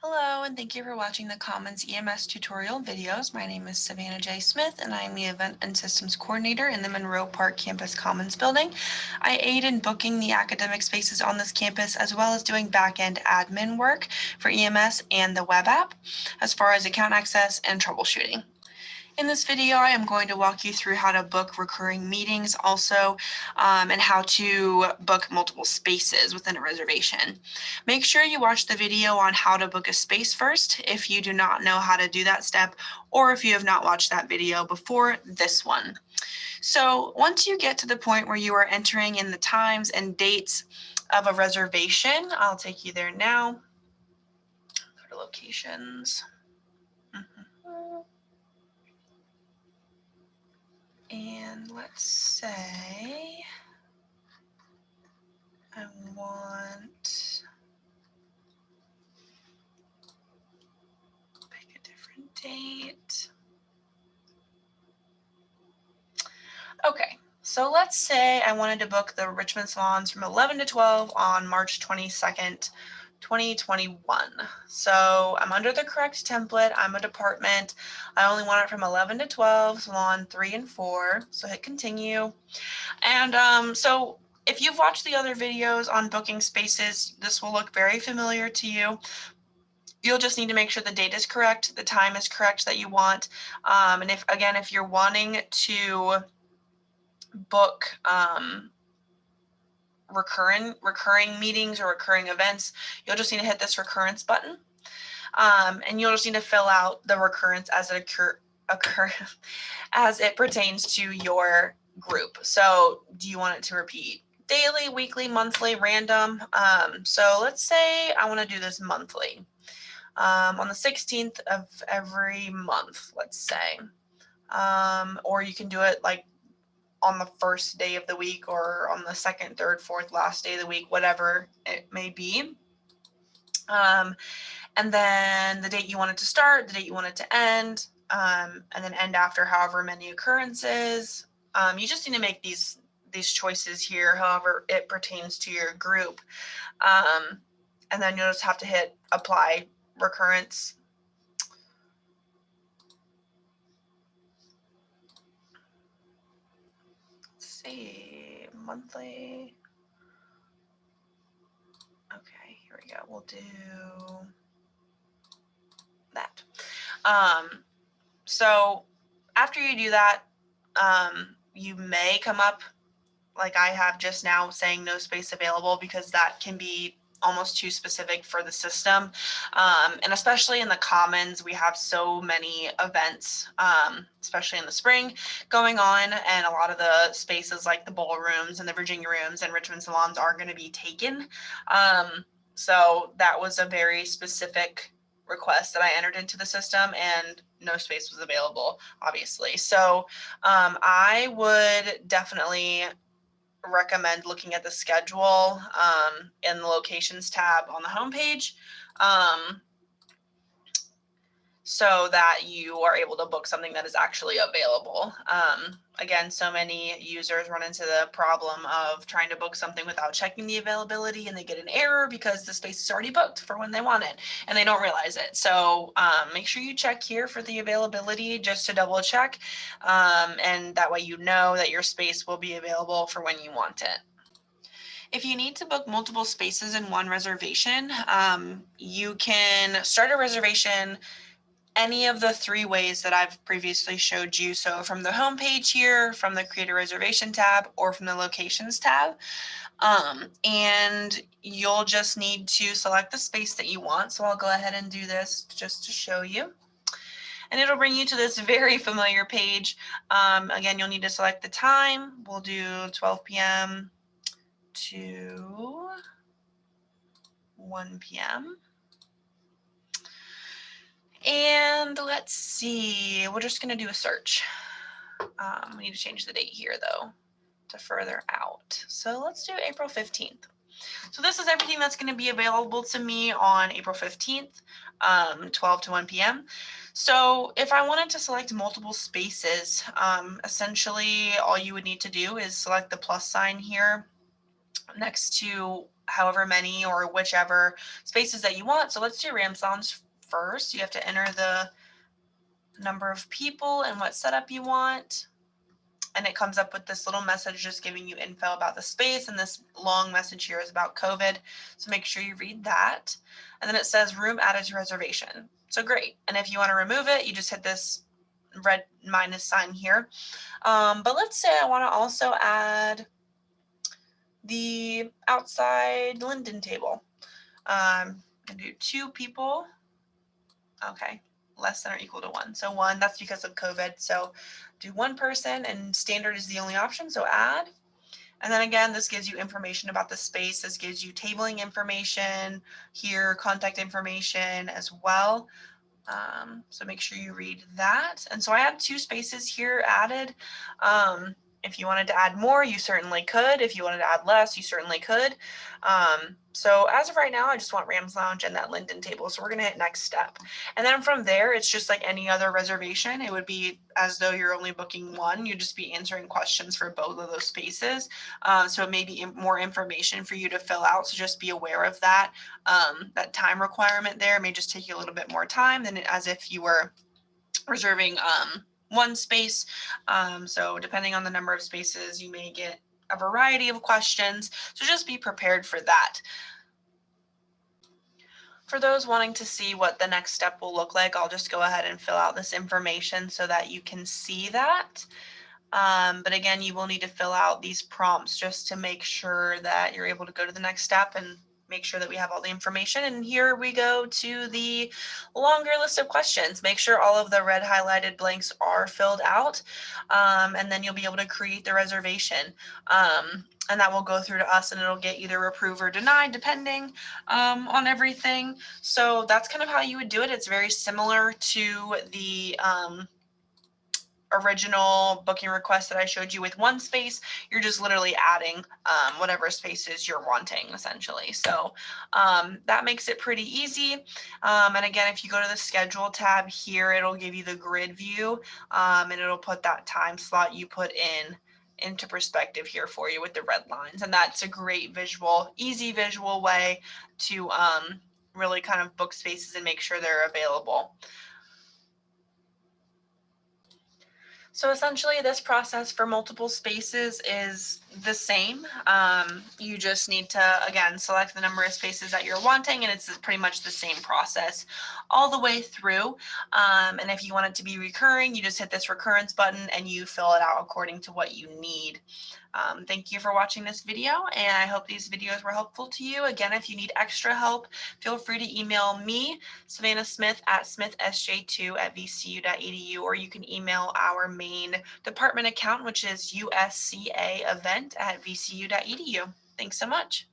Hello, and thank you for watching the Commons EMS tutorial videos. My name is Savannah J. Smith, and I am the Event and Systems Coordinator in the Monroe Park Campus Commons building. I aid in booking the academic spaces on this campus, as well as doing back-end admin work for EMS and the web app, as far as account access and troubleshooting. In this video, I am going to walk you through how to book recurring meetings also, and how to book multiple spaces within a reservation. Make sure you watch the video on how to book a space first if you do not know how to do that step, or if you have not watched that video before this one. So once you get to the point where you are entering in the times and dates of a reservation, I'll take you there now. Go to locations. And let's say I want, pick a different date. Okay, so let's say I wanted to book the Richmond salons from 11 to 12 on March 22nd, 2021. So I'm under the correct template. I'm a department. I only want it from 11 to 12, salon 3 and 4. So hit continue. And so if you've watched the other videos on booking spaces, this will look very familiar to you. You'll just need to make sure the date is correct, the time is correct that you want. And if you're wanting to book recurring meetings or recurring events, you'll just need to hit this recurrence button. And you'll just need to fill out the recurrence as it occur as it pertains to your group. So do you want it to repeat daily, weekly, monthly, random? So let's say I want to do this monthly. On the 16th of every month, let's say. Or you can do it like on the first day of the week or on the second, third, fourth, last day of the week, whatever it may be. And then the date you want it to start, the date you want it to end, and then end after however many occurrences. You just need to make these choices here, however it pertains to your group. And then you'll just have to hit apply recurrence. Let's see, monthly. Okay, here we go. We'll do that. So after you do that, you may come up like I have just now saying no space available, because that can be almost too specific for the system. And especially in the Commons, we have so many events, especially in the spring, going on, and a lot of the spaces like the ballrooms and the Virginia rooms and Richmond salons are going to be taken. So that was a very specific request that I entered into the system, and no space was available, obviously. So I would definitely recommend looking at the schedule in the locations tab on the homepage, so that you are able to book something that is actually available. Again, so many users run into the problem of trying to book something without checking the availability, and they get an error because the space is already booked for when they want it and they don't realize it. So make sure you check here for the availability just to double check, and that way you know that your space will be available for when you want it. If you need to book multiple spaces in one reservation, you can start a reservation any of the three ways that I've previously showed you. So from the home page here, from the Create a Reservation tab, or from the Locations tab. And you'll just need to select the space that you want. So I'll go ahead and do this just to show you. And it'll bring you to this very familiar page. Again, you'll need to select the time. We'll do 12 p.m. to 1 p.m. And let's see, we're just going to do a search. We need to change the date here, though, to further out. So let's do April 15th. So this is everything that's going to be available to me on April 15th, 12 to 1 p.m. So if I wanted to select multiple spaces, essentially all you would need to do is select the plus sign here next to however many or whichever spaces that you want. So let's do Rams Lounge first. You have to enter the number of people and what setup you want. And it comes up with this little message just giving you info about the space, and this long message here is about COVID. So make sure you read that. And then it says room added to reservation. So great. And if you want to remove it, you just hit this red minus sign here. But let's say I want to also add the outside Linden table. I'm gonna do 2 people. Okay, less than or equal to 1. So 1, that's because of COVID. So do 1 person, and standard is the only option, so add. And then again, this gives you information about the space. This gives you tabling information here, contact information as well. So make sure you read that. And so I have 2 spaces here added. If you wanted to add more, you certainly could. If you wanted to add less, you certainly could. So as of right now, I just want Rams Lounge and that Linden table. So we're going to hit next step. And then from there, it's just like any other reservation. It would be as though you're only booking one. You'd just be answering questions for both of those spaces. So it may be more information for you to fill out. So just be aware of that. That time requirement there may just take you a little bit more time than as if you were reserving one space. So depending on the number of spaces, you may get a variety of questions. So just be prepared for that. For those wanting to see what the next step will look like, I'll just go ahead and fill out this information so that you can see that. But again, you will need to fill out these prompts just to make sure that you're able to go to the next step and make sure that we have all the information. And here we go to the longer list of questions. Make sure all of the red highlighted blanks are filled out, and then you'll be able to create the reservation. And that will go through to us, and it'll get either approved or denied depending on everything. So that's kind of how you would do it. It's very similar to the original booking request that I showed you with one space. You're just literally adding whatever spaces you're wanting, essentially. So that makes it pretty easy. And again, if you go to the schedule tab here, it'll give you the grid view, and it'll put that time slot you put into perspective here for you with the red lines. And that's a great visual, easy visual way to really kind of book spaces and make sure they're available. So essentially this process for multiple spaces is the same. You just need to, again, select the number of spaces that you're wanting, and it's pretty much the same process all the way through. And if you want it to be recurring, you just hit this recurrence button and you fill it out according to what you need. Thank you for watching this video, and I hope these videos were helpful to you. Again, if you need extra help, feel free to email me, Savannah Smith at smithsj2@vcu.edu, or you can email our main department account, which is uscaevent@vcu.edu. Thanks so much.